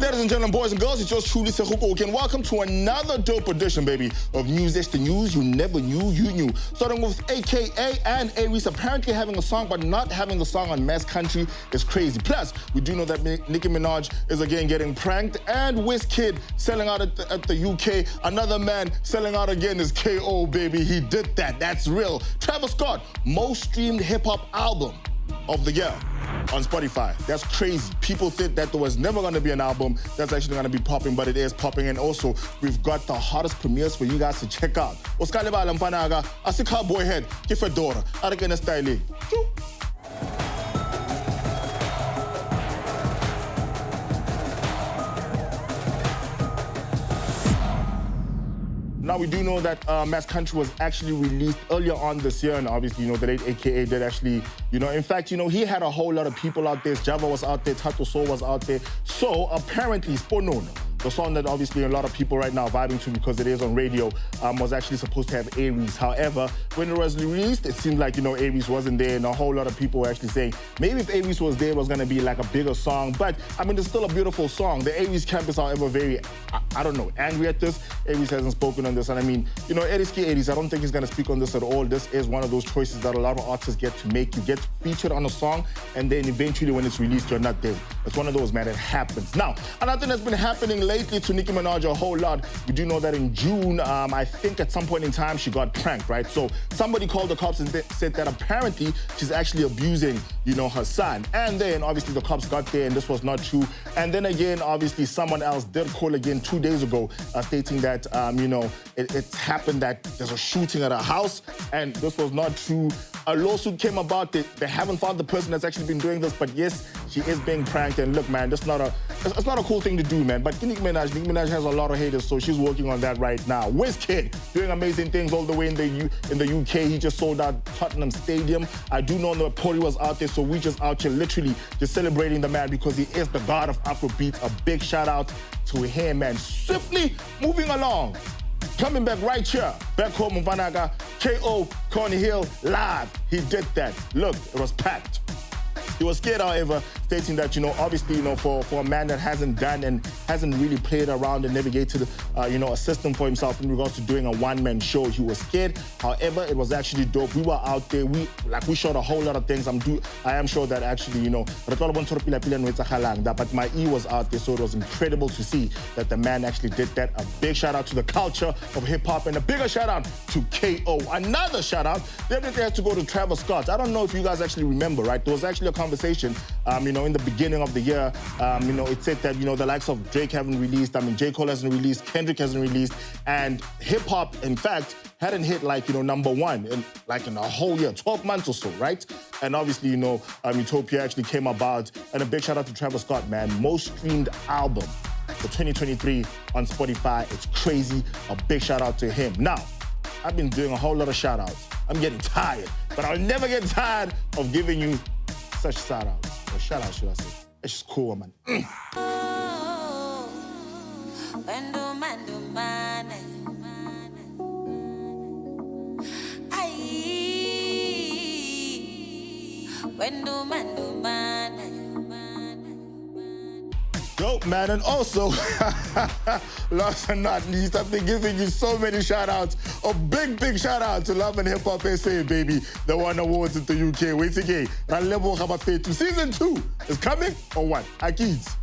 Ladies and gentlemen, boys and girls, it's yours truly, Tshego, Koke, and welcome to another dope edition, baby, of News. That's the news you never knew you knew. Starting with AKA and A-Reece apparently having a song, but not having the song on Mass Country is crazy. Plus, we do know that Nicki Minaj is again getting pranked, and Wizkid selling out at the UK. Another man selling out again is KO, baby. He did that. That's real. Travis Scott, most streamed hip-hop album of the year on Spotify. That's crazy. People think that there was never going to be an album that's actually going to be popping, but it is popping. And also, we've got the hottest premieres for you guys to check out. Oscar Lebala Mfanaga, Asi Cowboy Head, ke Fedora, Arekene Style. Now, we do know that Mass Country was actually released earlier on this year, and obviously, the late AKA did actually, in fact, he had a whole lot of people out there. Java was out there, Tato Soul was out there. So, apparently, Sponono, the song that obviously a lot of people right now are vibing to because it is on radio, was actually supposed to have A-Reece. However, when it was released, it seemed like, A-Reece wasn't there, and a whole lot of people were actually saying, maybe if A-Reece was there, it was going to be like a bigger song. But, I mean, it's still a beautiful song. The A-Reece camp is, however, very, I don't know, angry at this. A-Reece hasn't spoken on this, and I mean, A-Reece, I don't think he's going to speak on this at all. This is one of those choices that a lot of artists get to make. You get featured on a song, and then eventually when it's released, you're not there. It's one of those, man, it happens. Now, another thing that's been happening lately to Nicki Minaj a whole lot, we do know that in June, I think at some point in time, she got pranked, right? So somebody called the cops and said that apparently she's actually abusing, her son. And then obviously the cops got there and this was not true. And then again, obviously someone else did call again 2 days ago, stating that, it's happened that there's a shooting at a house and this was not true. A lawsuit came about. They haven't found the person that's actually been doing this, but yes, she is being pranked. And look, man, it's not a cool thing to do, man. But Nicki Minaj has a lot of haters, so she's working on that right now. Wizkid doing amazing things all the way in the UK. He just sold out Tottenham Stadium. I do know that Pori was out there, so we just out here literally just celebrating the man because he is the god of Afrobeat. A big shout out to him, man. Swiftly moving along. Coming back right here, back home, Mvanaga, KO, Coney Hill, live. He did that. Look, it was packed. He was scared, however, stating that, obviously, for a man that hasn't done and hasn't really played around and navigated, a system for himself in regards to doing a one-man show, he was scared. However, it was actually dope. We were out there. We shot a whole lot of things. I am sure that actually, but my E was out there, so it was incredible to see that the man actually did that. A big shout out to the culture of hip-hop and a bigger shout out to KO. Another shout out, definitely has to go to Travis Scott. I don't know if you guys actually remember, right? There was actually a conversation, in the beginning of the year, it said that, the likes of Drake haven't released, J. Cole hasn't released, Kendrick hasn't released, and hip-hop, in fact, hadn't hit #1 in a whole year, 12 months or so, right? And obviously, Utopia actually came about, and a big shout out to Travis Scott, man. Most streamed album for 2023 on Spotify. It's crazy. A big shout out to him. Now, I've been doing a whole lot of shout outs. I'm getting tired, but I'll never get tired of giving you such shout outs. Or shout out, should I say. It's just cool, man. Dope, man. And also, last and not least, I've been giving you so many shout-outs. A big, big shout-out to Love and Hip Hop SA, baby. The one awards at the UK. Wait again. Season 2 is coming or what? Akids.